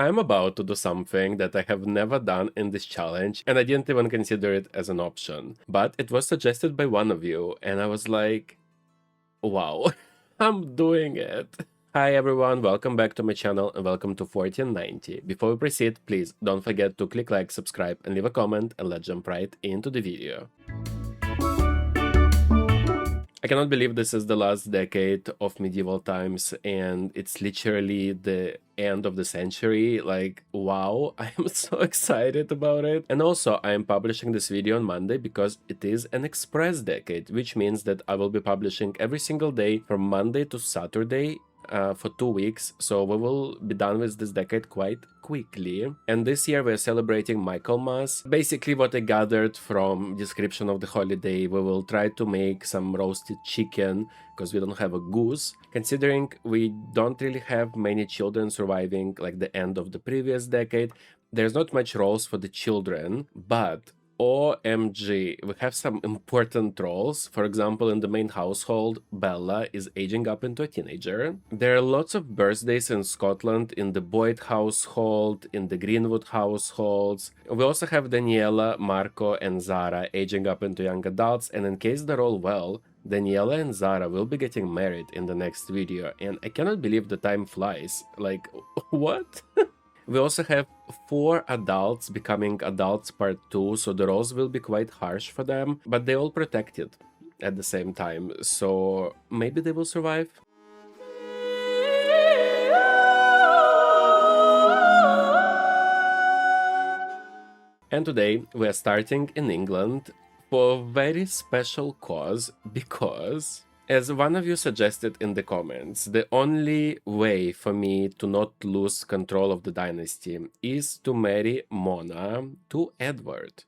I'm about to do something that I have never done in this challenge, and I didn't even consider it as an option. But it was suggested by one of you, and I was like, wow, I'm doing it. Hi everyone, welcome back to my channel and welcome to 1490. Before we proceed, please don't forget to click like, subscribe and leave a comment, and let's jump right into the video. I cannot believe this is the last decade of medieval times and it's literally the end of the century. Like, wow, I am so excited about it. And also, I am publishing this video on Monday because it is an express decade, which means that I will be publishing every single day from Monday to Saturday for 2 weeks, so we will be done with this decade quite quickly. And this year we're celebrating Michaelmas. Basically what I gathered from description of the holiday, we will try to make some roasted chicken because we don't have a goose. Considering we don't really have many children surviving like the end of the previous decade, there's not much roles for the children, but OMG, we have some important roles. For example, in the main household, Bella is aging up into a teenager. There are lots of birthdays in Scotland, in the Boyd household, in the Greenwood households. We also have Daniela, Marco, and Zara aging up into young adults, and in case they're all well, Daniela and Zara will be getting married in the next video, and I cannot believe the time flies. Like, what? We also have 4 adults becoming adults part 2, so the roles will be quite harsh for them, but they all protected at the same time, so maybe they will survive. And today we are starting in England for a very special cause, because as one of you suggested in the comments, the only way for me to not lose control of the dynasty is to marry Mona to Edward.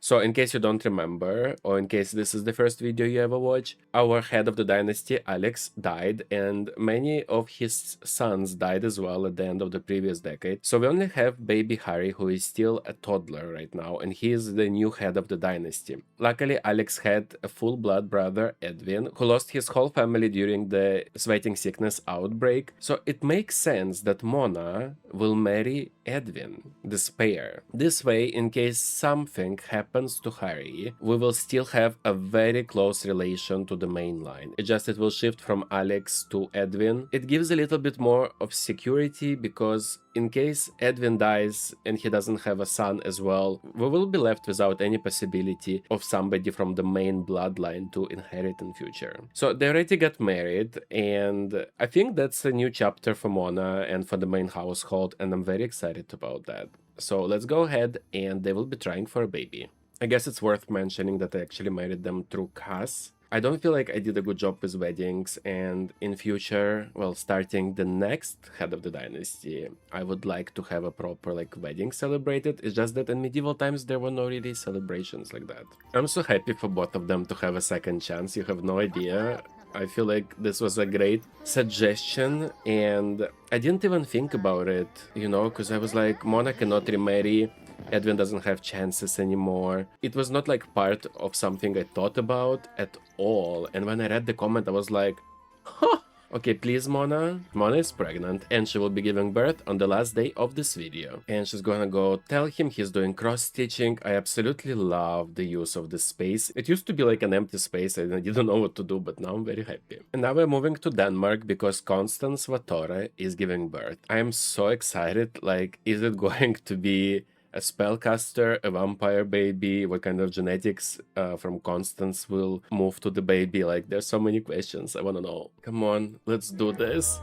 So in case you don't remember, or in case this is the first video you ever watch, our head of the dynasty, Alex, died, and many of his sons died as well at the end of the previous decade. So we only have baby Harry, who is still a toddler right now, and he is the new head of the dynasty. Luckily, Alex had a full-blood brother, Edwin, who lost his whole family during the sweating sickness outbreak. So it makes sense that Mona will marry Edwin, the spare. This way, in case something happens to Harry, we will still have a very close relation to the main line. It will shift from Alex to Edwin. It gives a little bit more of security, because in case Edwin dies and he doesn't have a son as well, we will be left without any possibility of somebody from the main bloodline to inherit in future. So they already got married, and I think that's a new chapter for Mona and for the main household, and I'm very excited about that. So let's go ahead, and they will be trying for a baby. I guess it's worth mentioning that I actually married them through Cass. I don't feel like I did a good job with weddings, and in future, well, starting the next head of the dynasty, I would like to have a proper like wedding celebrated. It's just that in medieval times there were no really celebrations like that. I'm so happy for both of them to have a second chance. You have no idea. I feel like this was a great suggestion, and I didn't even think about it, you know, because I was like, Mona cannot remarry, Edwin doesn't have chances anymore. It was not like part of something I thought about at all, and when I read the comment I was like, huh. Okay, please, Mona. Mona is pregnant, and she will be giving birth on the last day of this video. And she's gonna go tell him he's doing cross-stitching. I absolutely love the use of this space. It used to be like an empty space and I didn't know what to do, but now I'm very happy. And now we're moving to Denmark because Constance Vatore is giving birth. I am so excited. Like, is it going to be a spellcaster, a vampire baby? What kind of genetics from Constance will move to the baby? Like, there's so many questions I want to know. Come on, let's do this.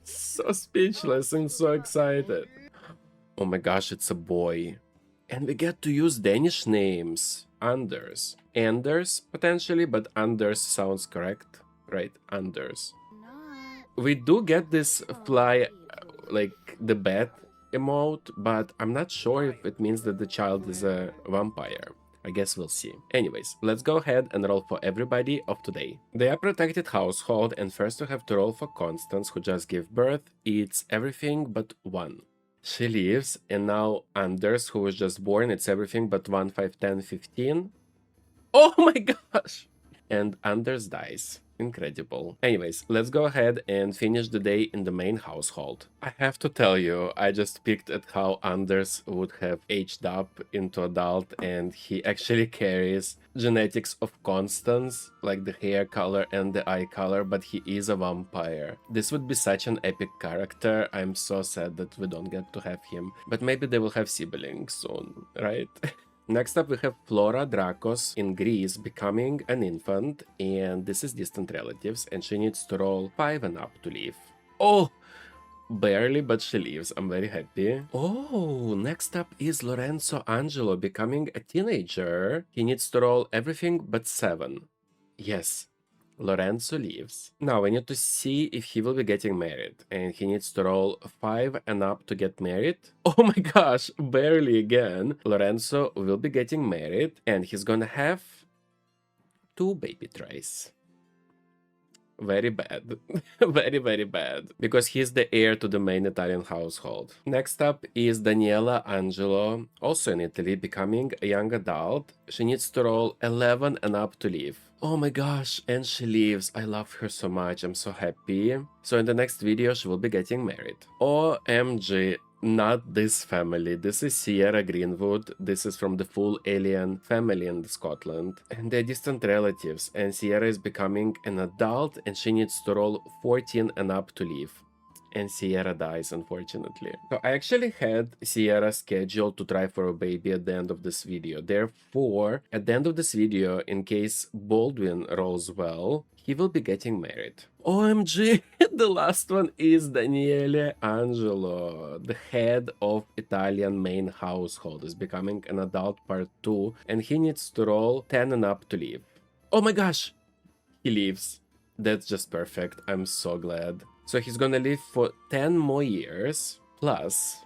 So speechless and so excited. Oh my gosh, it's a boy. And we get to use Danish names. Anders. Anders, potentially, but Anders sounds correct, right? Anders. We do get this fly, like the bat emote, but I'm not sure if it means that the child is a vampire. I guess we'll see. Anyways, let's go ahead and roll for everybody of today. They are protected household, and first we have to roll for Constance, who just gave birth. It's everything but 1. She leaves, and now Anders, who was just born, it's everything but 1, 5, 10, 15. Oh my gosh! And Anders dies. Incredible. Anyways, let's go ahead and finish the day in the main household. I have to tell you, I just picked at how Anders would have aged up into adult, and he actually carries genetics of Constance, like the hair color and the eye color, but he is a vampire. This would be such an epic character. I'm so sad that we don't get to have him, but maybe they will have siblings soon, right? Next up, we have Flora Dracos in Greece becoming an infant, and this is distant relatives, and she needs to roll 5 and up to leave. Oh! Barely, but she leaves. I'm very happy. Oh, next up is Lorenzo Angelo becoming a teenager. He needs to roll everything but 7. Yes. Lorenzo leaves. Now we need to see if he will be getting married, and he needs to roll 5 and up to get married. Oh my gosh, barely again. Lorenzo will be getting married, and he's gonna have 2 baby tries. Very bad. Very, very bad. Because he's the heir to the main Italian household. Next up is Daniela Angelo, also in Italy, becoming a young adult. She needs to roll 11 and up to leave. Oh my gosh, and she leaves. I love her so much. I'm so happy. So in the next video, she will be getting married. OMG. Not this family. This is Sierra Greenwood. This is from the full alien family in Scotland. And they're distant relatives. And Sierra is becoming an adult and she needs to roll 14 and up to leave. And Sierra dies, unfortunately. So I actually had Sierra scheduled to try for a baby at the end of this video. Therefore, at the end of this video, in case Baldwin rolls well, he will be getting married. OMG, the last one is Daniele Angelo, the head of Italian main household, is becoming an adult part 2, and he needs to roll 10 and up to leave. Oh my gosh, he leaves. That's just perfect. I'm so glad. So he's gonna live for 10 more years plus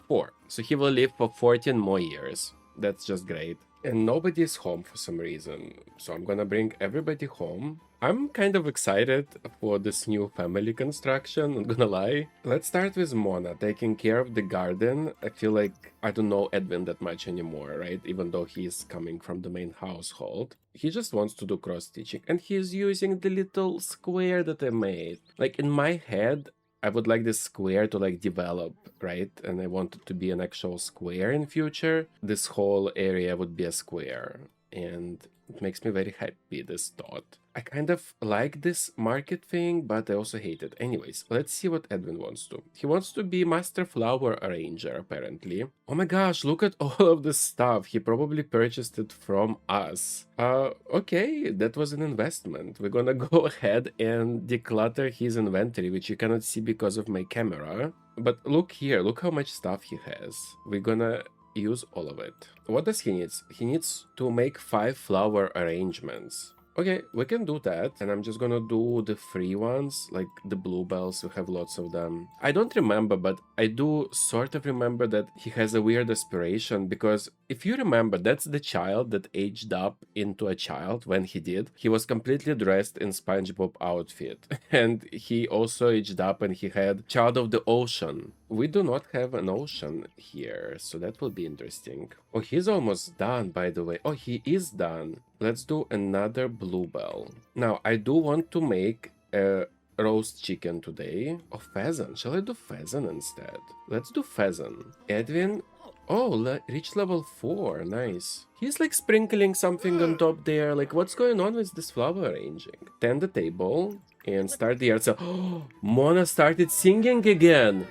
4. So he will live for 14 more years. That's just great. And nobody is home for some reason. So I'm gonna bring everybody home. I'm kind of excited for this new family construction, not gonna lie. Let's start with Mona, taking care of the garden. I feel like I don't know Edwin that much anymore, right? Even though he's coming from the main household. He just wants to do cross-stitching, and he's using the little square that I made. Like, in my head, I would like this square to like develop, right? And I want it to be an actual square in future. This whole area would be a square, and it makes me very happy, this thought. I kind of like this market thing, but I also hate it. Anyways, let's see what Edwin wants to. He wants to be master flower arranger, apparently. Oh my gosh, look at all of this stuff. He probably purchased it from us. Okay, that was an investment. We're gonna go ahead and declutter his inventory, which you cannot see because of my camera. But look here, look how much stuff he has. We're gonna use all of it. What does he need? He needs to make 5 flower arrangements. Okay, we can do that, and I'm just gonna do the free ones, like the bluebells. We have lots of them. I don't remember, but I do sort of remember that he has a weird aspiration, because if you remember, that's the child that aged up into a child when he did. He was completely dressed in SpongeBob outfit, and he also aged up and he had Child of the Ocean. We do not have an ocean here, so that will be interesting. Oh, he's almost done, by the way. Oh, he is done. Let's do another bluebell. Now, I do want to make a roast chicken today. Oh, pheasant. Shall I do pheasant instead? Let's do pheasant. Edwin. Oh, reach level 4. Nice. He's like sprinkling something on top there. Like, what's going on with this flower arranging? Tend the table and start the yard sale. Oh, Mona started singing again.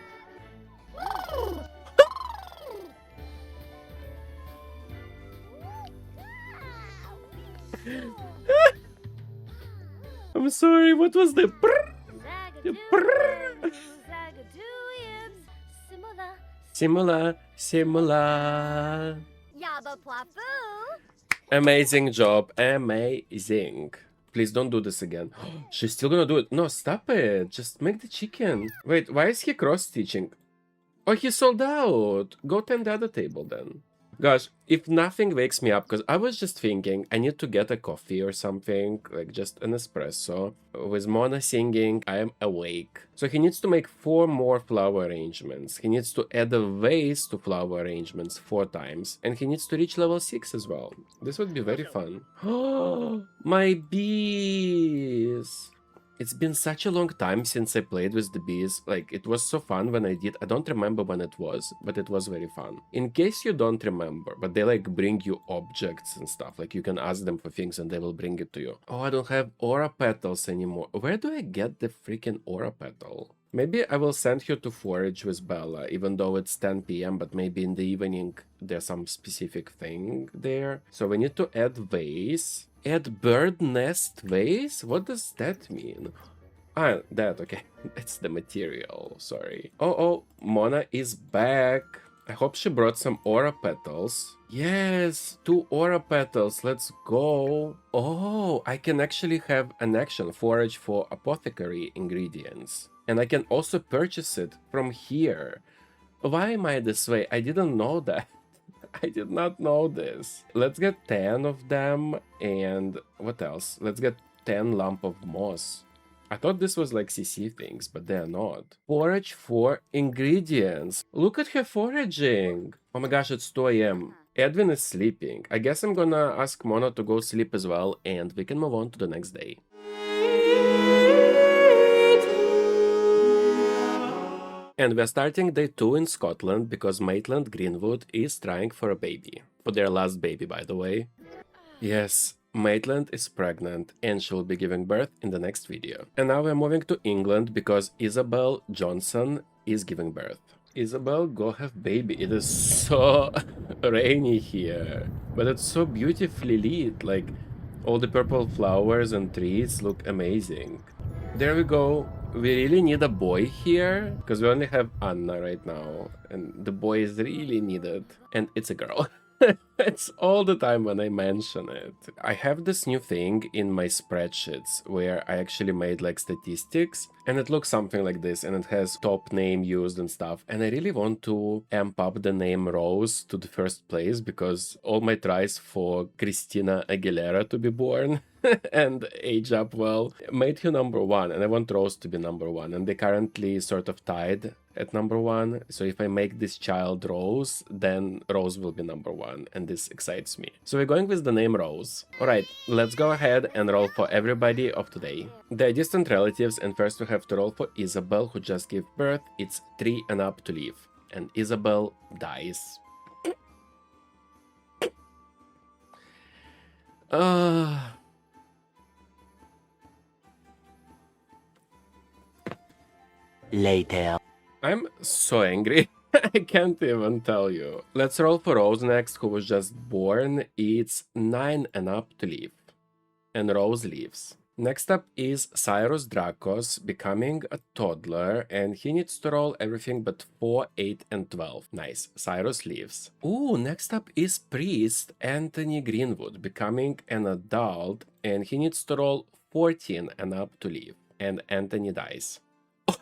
I'm sorry, what was the brrr? The brrr? Simula. Amazing job, amazing. Please don't do this again. She's still gonna do it. No, stop it. Just make the chicken. Wait, why is he cross-stitching? Oh, he sold out. Go tend the other table then. Gosh, if nothing wakes me up, because I was just thinking I need to get a coffee or something, like just an espresso. With Mona singing, I am awake. So he needs to make 4 more flower arrangements. He needs to add a vase to flower arrangements 4 times. And he needs to reach level 6 as well. This would be very fun. Oh, my bees! It's been such a long time since I played with the bees. Like, it was so fun when I did. I don't remember when it was, but it was very fun. In case you don't remember, but they like bring you objects and stuff. Like, you can ask them for things and they will bring it to you. Oh, I don't have aura petals anymore. Where do I get the freaking aura petal? Maybe I will send her to forage with Bella, even though it's 10 p.m., but maybe in the evening there's some specific thing there. So we need to add vase. Add bird nest vase? What does that mean? Ah, that, okay. It's the material, sorry. Oh, Mona is back. I hope she brought some aura petals. Yes, 2 aura petals, let's go. Oh, I can actually have an action forage for apothecary ingredients. And I can also purchase it from here. Why am I this way? I didn't know that. I did not know this. Let's get 10 of them, and what else? Let's get 10 lump of moss. I thought this was like CC things, but they are not. Forage for ingredients. Look at her foraging. Oh my gosh, it's 2 a.m. Edwin is sleeping. I guess I'm gonna ask Mona to go sleep as well, and we can move on to the next day. And we're starting day 2 in Scotland because Maitland Greenwood is trying for a baby. For their last baby, by the way. Yes, Maitland is pregnant and she will be giving birth in the next video. And now we're moving to England because Isabel Johnson is giving birth. Isabel, go have baby. It is so rainy here, but it's so beautifully lit. Like, all the purple flowers and trees look amazing. There we go. We really need a boy here because we only have Anna right now, and the boy is really needed, and it's a girl. It's all the time when I mention it. I have this new thing in my spreadsheets where I actually made like statistics, and it looks something like this, and it has top name used and stuff, and I really want to amp up the name Rose to the first place because all my tries for Christina Aguilera to be born and age up well made her number 1, and I want Rose to be number 1, and they currently sort of tied at number 1. So if I make this child Rose, then Rose will be number 1, and this excites me. So we're going with the name Rose. Alright, let's go ahead and roll for everybody of today. They're distant relatives, and first we have to roll for Isabel, who just gave birth. It's 3 and up to leave, and Isabel dies. Later. I'm so angry. I can't even tell you. Let's roll for Rose next, who was just born. It's 9 and up to leave. And Rose leaves. Next up is Cyrus Dracos, becoming a toddler, and he needs to roll everything but 4, 8, and 12. Nice. Cyrus leaves. Ooh, next up is Priest Anthony Greenwood, becoming an adult, and he needs to roll 14 and up to leave. And Anthony dies.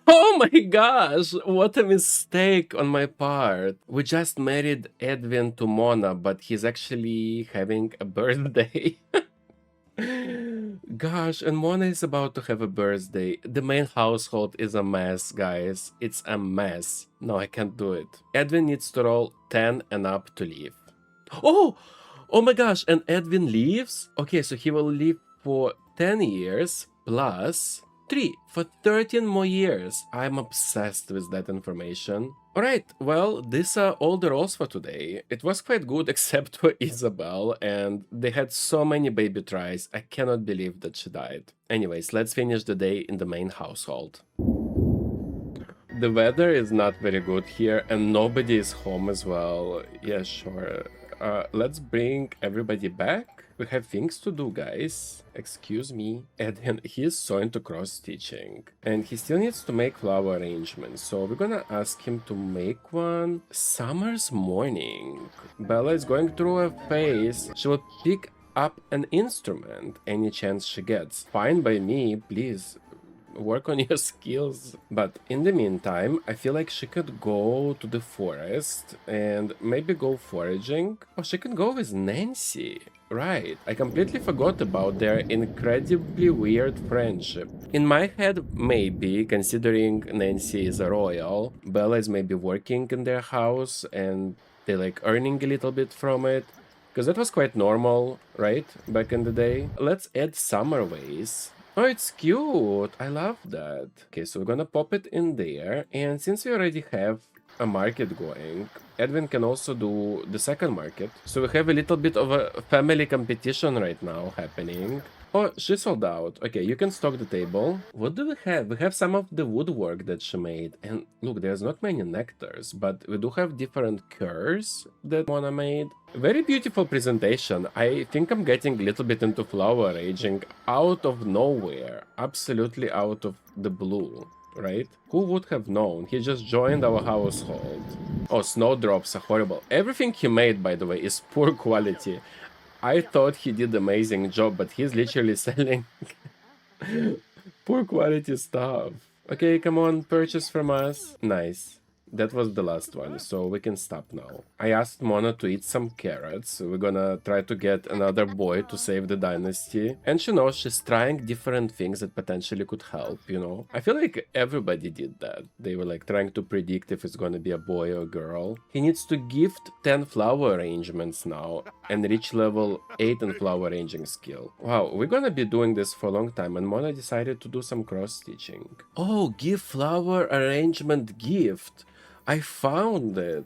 Oh my gosh, what a mistake on my part. We just married Edwin to Mona, but he's actually having a birthday. Gosh, and Mona is about to have a birthday. The main household is a mess, guys. It's a mess. No, I can't do it. Edwin needs to roll 10 and up to leave. Oh! Oh my gosh, and Edwin leaves? Okay, so he will leave for 10 years plus 3 for 13 more years. I'm obsessed with that information. Alright, well, these are all the rolls for today. It was quite good except for Isabel, and they had so many baby tries. I cannot believe that she died. Anyways, let's finish the day in the main household. The weather is not very good here, and nobody is home as well. Yeah, sure. Let's bring everybody back. We have things to do, guys. Excuse me. And he is so into cross-stitching. And he still needs to make flower arrangements. So we're gonna ask him to make one. Summer's morning. Bella is going through a phase. She will pick up an instrument any chance she gets. Fine by me, please. work on your skills. But in the meantime, I feel like she could go to the forest and maybe go foraging. Oh, she could go with Nancy. Right, I completely forgot about their incredibly weird friendship. In my head, maybe, considering Nancy is a royal, Bella is maybe working in their house and they like earning a little bit from it. Because that was quite normal, right? Back in the day. Let's add summer ways. Oh, it's cute. I love that. Okay, so we're gonna pop it in there. And since we already have a market going, Edwin can also do the second market. So we have a little bit of a family competition right now happening. Oh, she sold out. Okay, you can stock the table. What do we have? We have some of the woodwork that she made. And look, there's not many nectars, but we do have different curs that Mona made. Very beautiful presentation. I think I'm getting a little bit into flower arranging out of nowhere. Absolutely out of the blue, right? Who would have known? He just joined our household. Oh, snowdrops are horrible. Everything he made, by the way, is poor quality. I thought he did amazing job, but he's literally selling poor quality stuff. Okay, come on, purchase from us. Nice. That was the last one, so we can stop now. I asked Mona to eat some carrots. We're gonna try to get another boy to save the dynasty. And she knows she's trying different things that potentially could help, you know? I feel like everybody did that. They were like trying to predict if it's gonna be a boy or girl. He needs to gift 10 flower arrangements now and reach level 8 in flower arranging skill. Wow, we're gonna be doing this for a long time, and Mona decided to do some cross-stitching. Oh, give flower arrangement gift. I found it.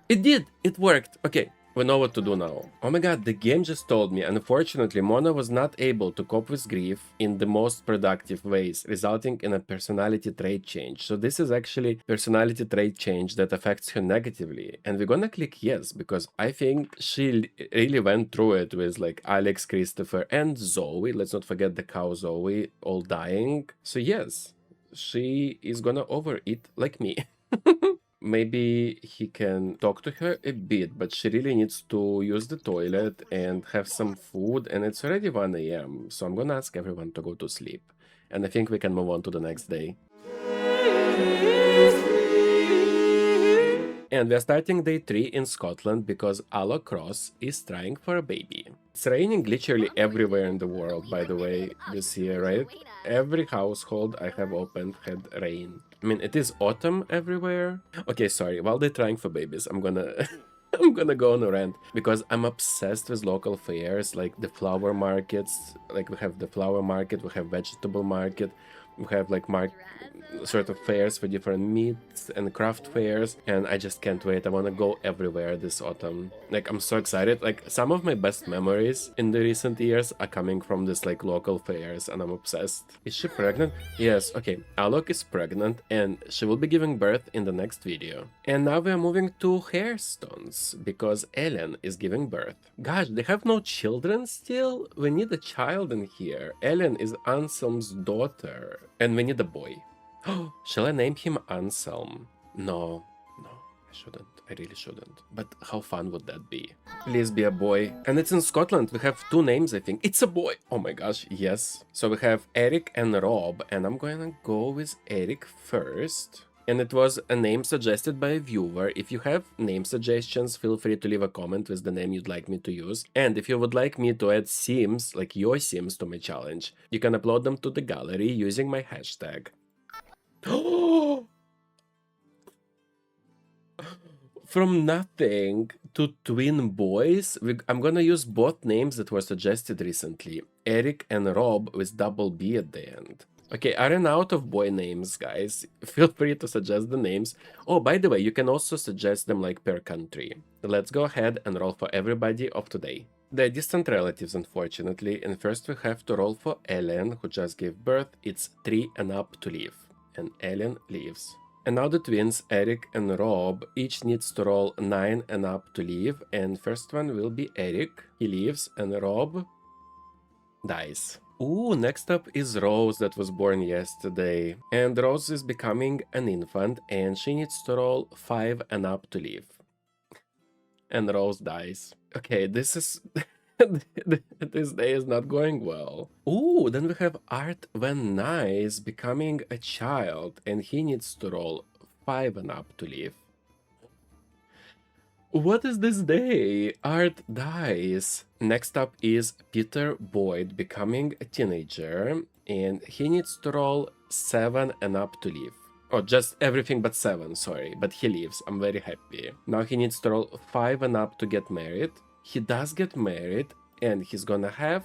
It did! It worked! Okay, we know what to do now. Oh my god, the game just told me. Unfortunately, Mona was not able to cope with grief in the most productive ways, resulting in a personality trait change. So this is actually personality trait change that affects her negatively. And we're gonna click yes, because I think she really went through it with like Alex, Christopher, and Zoe. Let's not forget the cow Zoe, all dying. So yes, she is gonna overeat like me. Maybe he can talk to her a bit, but she really needs to use the toilet and have some food, and it's already 1 a.m. So I'm gonna ask everyone to go to sleep. And I think we can move on to the next day. And we're starting day 3 in Scotland because Ala Cross is trying for a baby. It's raining literally everywhere in the world, by the way, this year, right? Every household I have opened had rain. I mean, it is autumn everywhere. Okay, sorry, while they're trying for babies, I'm gonna I'm gonna go on a rant because I'm obsessed with local fairs, like the flower markets. Like we have the flower market, we have vegetable market, we have like sort of fairs for different meats and craft fairs, and I just can't wait. I want to go everywhere this autumn. Like, I'm so excited. Like, some of my best memories in the recent years are coming from this like local fairs, and I'm obsessed. Is she pregnant? Yes. Okay, Alok is pregnant and she will be giving birth in the next video. And now we are moving to hairstones because Ellen is giving birth. Gosh, they have no children still? We need a child in here. Ellen is Anselm's daughter, and we need a boy. Shall I name him Anselm? No, I shouldn't. I really shouldn't. But how fun would that be? Please be a boy. And it's in Scotland. We have 2 names, I think. It's a boy! Oh my gosh, yes. So we have Eric and Rob, and I'm gonna go with Eric first. And it was a name suggested by a viewer. If you have name suggestions, feel free to leave a comment with the name you'd like me to use. And if you would like me to add Sims, like your Sims, to my challenge, you can upload them to the gallery using my hashtag. From nothing to twin boys, I'm gonna use both names that were suggested recently. Eric and Rob with double B at the end. Okay, I ran out of boy names, guys. Feel free to suggest the names. Oh, by the way, you can also suggest them like per country. Let's go ahead and roll for everybody of today. They're distant relatives, unfortunately, and first we have to roll for Ellen, who just gave birth. It's 3 and up to leave. And Ellen leaves. And now the twins, Eric and Rob, each needs to roll 9 and up to leave, and first one will be Eric. He leaves, and Rob dies. Ooh, next up is Rose that was born yesterday. And Rose is becoming an infant, and she needs to roll 5 and up to leave. And Rose dies. Okay, this is This day is not going well. Ooh, then we have Art Van Nice becoming a child, and he needs to roll 5 and up to leave. What is this day? Art dies. Next up is Peter Boyd becoming a teenager, and he needs to roll 7 and up to leave. Oh, just everything but 7, sorry. But he leaves. I'm very happy. Now he needs to roll 5 and up to get married. He does get married, and he's gonna have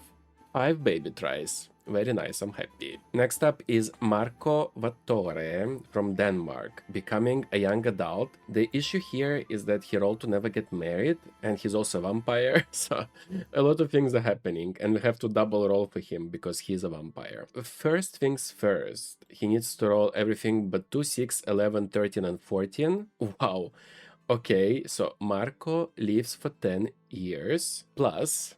5 baby tries. Very nice, I'm happy. Next up is Marco Vattore from Denmark, becoming a young adult. The issue here is that he rolled to never get married, and he's also a vampire, so a lot of things are happening, and we have to double roll for him because he's a vampire. First things first, he needs to roll everything but 2, 6, 11, 13, and 14. Wow. Okay, so Marco lives for 10 years, plus...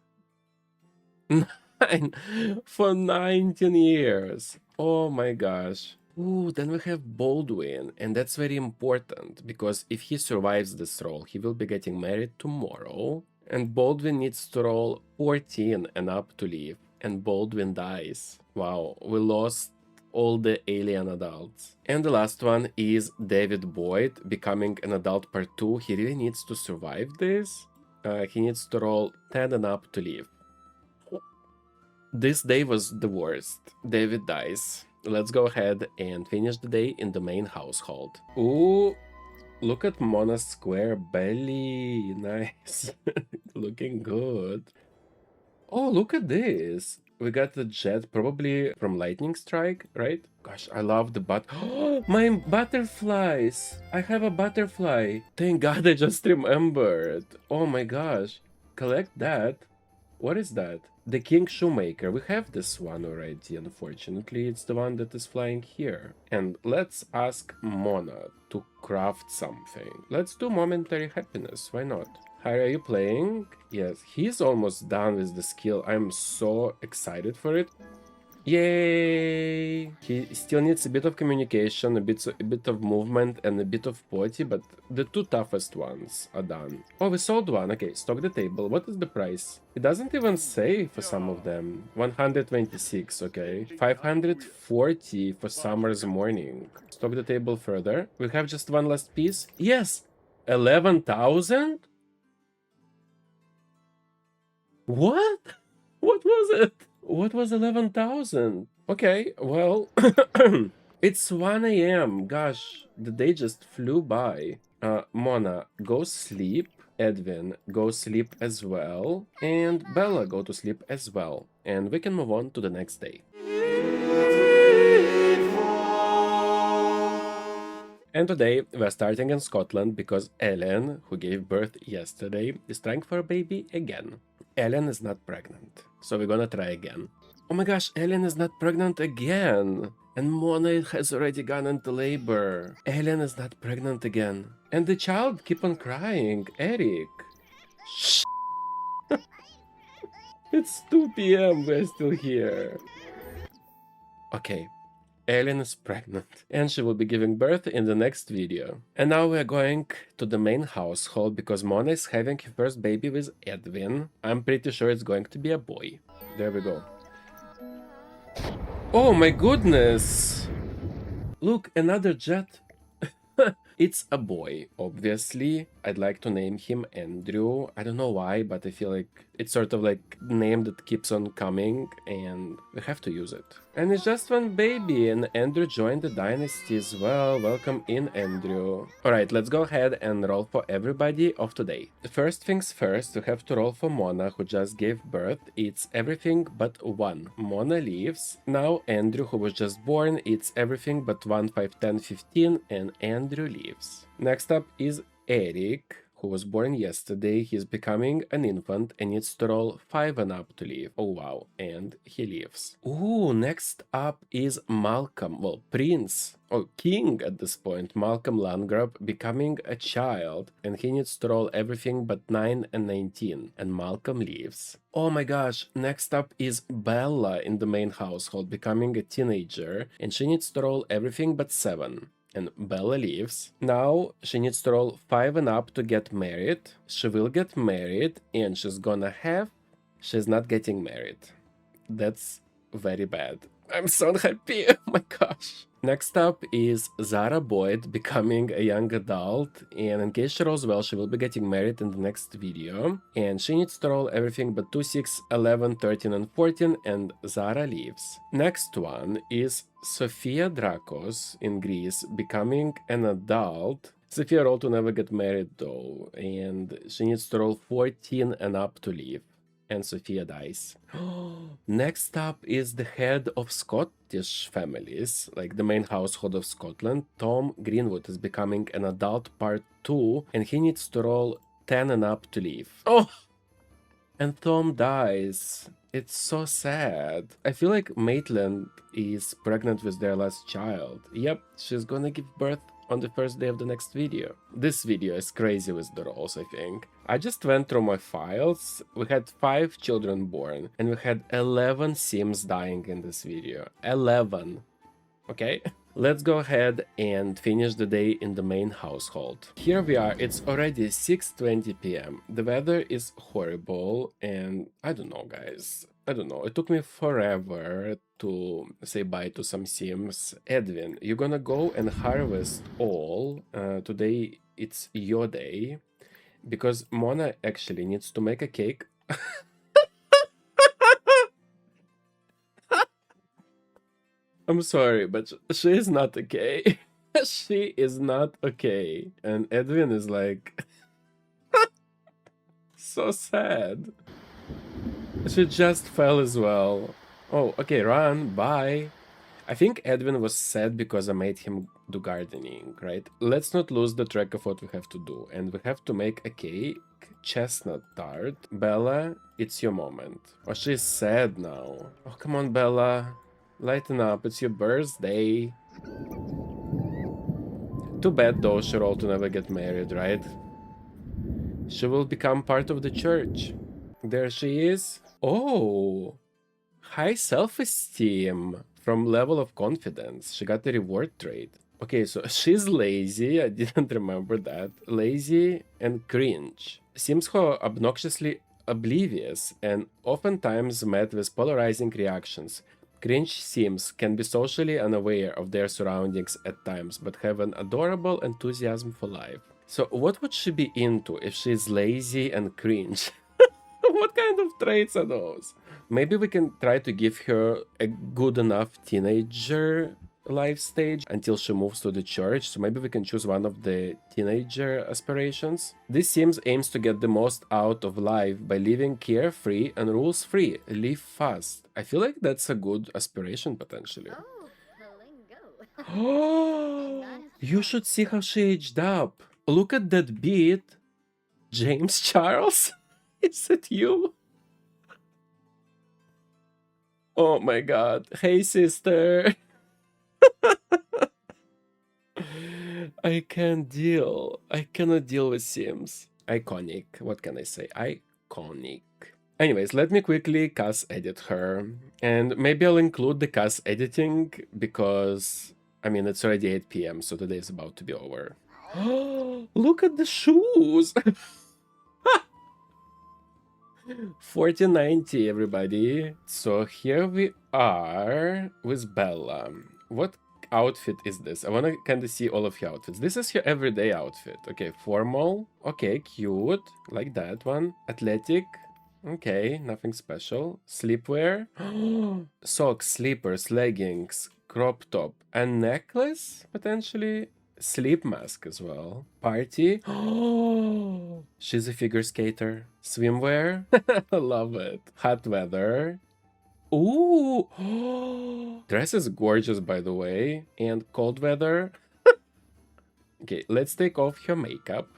for 19 years. Oh my gosh. Ooh, then we have Baldwin, and that's very important because if he survives this roll, he will be getting married tomorrow. And Baldwin needs to roll 14 and up to leave, and Baldwin dies. Wow, we lost all the alien adults. And the last one is David Boyd becoming an adult part 2. He really needs to survive this. He needs to roll 10 and up to leave. This day was the worst. David dies. Let's go ahead and finish the day in the main household. Ooh, look at Mona's square belly. Nice. Looking good. Oh, look at this. We got the jet, probably from Lightning Strike, right? Gosh, I love the Oh, my butterflies. I have a butterfly. Thank God I just remembered. Oh my gosh. Collect that. What is that? The King Shoemaker. We have this one already, unfortunately. It's the one that is flying here. And let's ask Mona to craft something. Let's do momentary happiness. Why not? How are you playing? Yes, he's almost done with the skill. I'm so excited for it. Yay! He still needs a bit of communication, a bit of movement, and a bit of potty, but the 2 toughest ones are done. Oh, we sold one. Okay, stock the table. What is the price? It doesn't even say for some of them. 126, okay. 540 for summer's morning. Stock the table further. We have just one last piece. Yes! 11,000? What? What was it? What was 11,000? Okay, well, it's 1 a.m. Gosh, the day just flew by. Mona, go sleep. Edwin, go sleep as well. And Bella, go to sleep as well. And we can move on to the next day. And today we're starting in Scotland because Ellen, who gave birth yesterday, is trying for a baby again. Ellen is not pregnant, so we're gonna try again. Oh my gosh, Ellen is not pregnant again! And Mona has already gone into labor. Ellen is not pregnant again. And the child keep on crying. Eric. Shh. It's 2 p.m. We're still here. Okay. Ellen is pregnant, and she will be giving birth in the next video. And now we're going to the main household because Mona is having her first baby with Edwin. I'm pretty sure it's going to be a boy. There we go. Oh my goodness! Look, another jet. It's a boy, obviously. I'd like to name him Andrew. I don't know why, but I feel like it's sort of like a name that keeps on coming, and we have to use it. And it's just one baby, and Andrew joined the dynasty as well. Welcome in, Andrew. Alright, let's go ahead and roll for everybody of today. First things first, we have to roll for Mona, who just gave birth. It's everything but 1. Mona leaves. Now Andrew, who was just born, it's everything but 1, 5, 10, 15, and Andrew leaves. Next up is Eric, who was born yesterday. He's becoming an infant and needs to roll 5 and up to leave. Oh wow, and he leaves. Ooh, next up is Malcolm, well, Prince, or King at this point, Malcolm Landgrab, becoming a child, and he needs to roll everything but 9 and 19, and Malcolm leaves. Oh my gosh, next up is Bella in the main household, becoming a teenager, and she needs to roll everything but 7. And Bella leaves. Now she needs to roll 5 and up to get married. She will get married and she's gonna have She's not getting married. That's very bad. I'm so unhappy. Oh my gosh. Next up is Zara Boyd becoming a young adult, and in case she rolls well, she will be getting married in the next video. And she needs to roll everything but 2, 6, 11, 13, and 14, and Zara leaves. Next one is Sofia Drakos in Greece becoming an adult. Sofia rolled to never get married though, and she needs to roll 14 and up to leave. And Sophia dies. Next up is the head of Scottish families, like the main household of Scotland. Tom Greenwood is becoming an adult part 2, and he needs to roll 10 and up to leave. Oh! And Tom dies. It's so sad. I feel like Maitland is pregnant with their last child. Yep, she's gonna give birth on the first day of the next video. This video is crazy with the rolls, I think. I just went through my files. We had 5 children born, and we had 11 Sims dying in this video. 11. Okay? Let's go ahead and finish the day in the main household. Here we are, it's already 6:20 p.m. The weather is horrible, and I don't know, guys. I don't know, it took me forever to say bye to some Sims. Edwin, you're gonna go and harvest all. Today it's your day, because Mona actually needs to make a cake. I'm sorry, but she is not okay. She is not okay. And Edwin is like so sad. She just fell as well. Oh, okay, run, bye. I think Edwin was sad because I made him do gardening, right? Let's not lose the track of what we have to do. And we have to make a cake, chestnut tart. Bella, it's your moment. Oh, she's sad now. Oh, come on, Bella. Lighten up, it's your birthday. Too bad though, she rolled to never get married, right? She will become part of the church. There she is. Oh, high self-esteem from level of confidence. She got the reward trait. Okay, so she's lazy. I didn't remember that. Lazy and cringe. Seems how obnoxiously oblivious and oftentimes met with polarizing reactions. Cringe Sims can be socially unaware of their surroundings at times, but have an adorable enthusiasm for life. So what would she be into if she's lazy and cringe? What kind of traits are those? Maybe we can try to give her a good enough teenager life stage until she moves to the church. So maybe we can choose one of the teenager aspirations. This Sims aims to get the most out of life by living carefree and rules free. Live fast. I feel like that's a good aspiration potentially. Oh, you should see how she aged up. Look at that beat. James Charles? Is it you? Oh my god. Hey, sister. I can't deal. I cannot deal with Sims. Iconic. What can I say? Iconic. Anyways, let me quickly CAS edit her. And maybe I'll include the CAS editing because, I mean, it's already 8 p.m. so the day is about to be over. Look at the shoes! 4090, everybody. So here we are with Bella. What outfit is this? I want to kind of see all of her outfits. This is her everyday outfit. Okay, formal. Okay, cute. Like that one. Athletic. Okay, nothing special. Sleepwear. Socks, slippers, leggings, crop top, and necklace, potentially. Sleep mask as well. Party. She's a figure skater. Swimwear. Love it. Hot weather. Ooh. Dress is gorgeous, by the way. And cold weather. Okay, let's take off her makeup.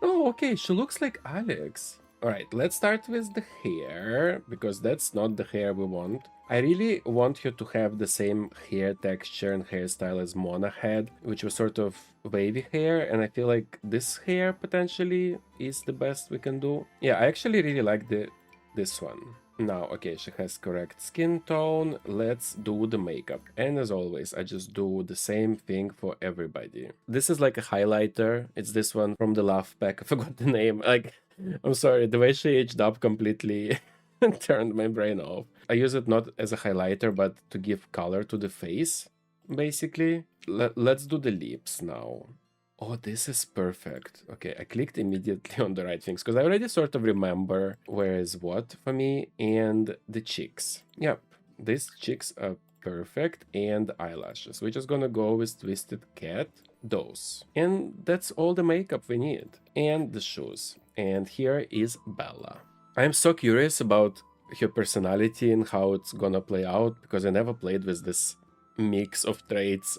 Oh, okay, she looks like Alex. Alright, let's start with the hair, because that's not the hair we want. I really want her to have the same hair texture and hairstyle as Mona had, which was sort of wavy hair, and I feel like this hair potentially is the best we can do. Yeah, I actually really like this one. Now, okay, she has correct skin tone. Let's do the makeup. And as always, I just do the same thing for everybody. This is like a highlighter. It's this one from the Laugh Pack. I forgot the name. Like, I'm sorry, the way she aged up completely turned my brain off. I use it not as a highlighter, but to give color to the face, basically. Let's do the lips now. Oh, this is perfect. Okay, I clicked immediately on the right things because I already sort of remember where is what for me, and the cheeks. Yep, these cheeks are perfect, and eyelashes. We're just gonna go with Twisted Cat, those. And that's all the makeup we need. And the shoes. And here is Bella. I'm so curious about her personality and how it's gonna play out because I never played with this mix of traits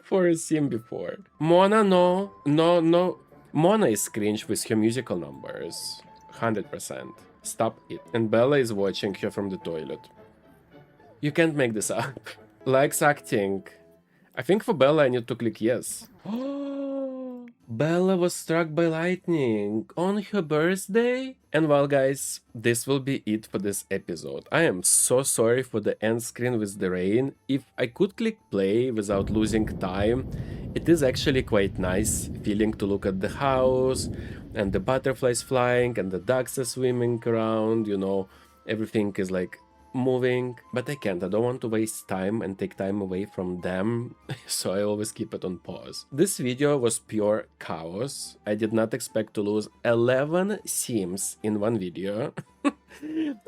for a sim before. Mona, no. Mona is cringe with her musical numbers. 100%. Stop it. And Bella is watching her from the toilet. You can't make this up. Likes acting. I think for Bella I need to click yes. Bella was struck by lightning on her birthday? And well guys, this will be it for this episode. I am so sorry for the end screen with the rain. If I could click play without losing time, it is actually quite nice feeling to look at the house and the butterflies flying and the ducks are swimming around, you know, everything is like moving, but I can't. I don't want to waste time and take time away from them, so I always keep it on pause. This video was pure chaos. I did not expect to lose 11 sims in one video.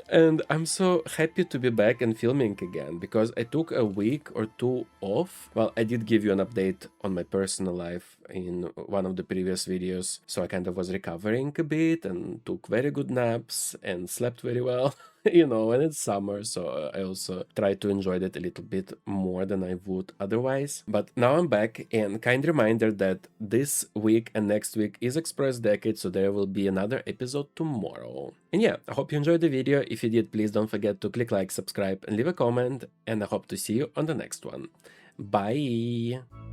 And I'm so happy to be back and filming again because I took a week or two off. Well, I did give you an update on my personal life in one of the previous videos, so I kind of was recovering a bit and took very good naps and slept very well. You know, and it's summer, so I also try to enjoy that a little bit more than I would otherwise. But now I'm back, and kind reminder that this week and next week is Express Decade, so there will be another episode tomorrow. And yeah, I hope you enjoyed the video. If you did, please don't forget to click like, subscribe, and leave a comment, and I hope to see you on the next one. Bye!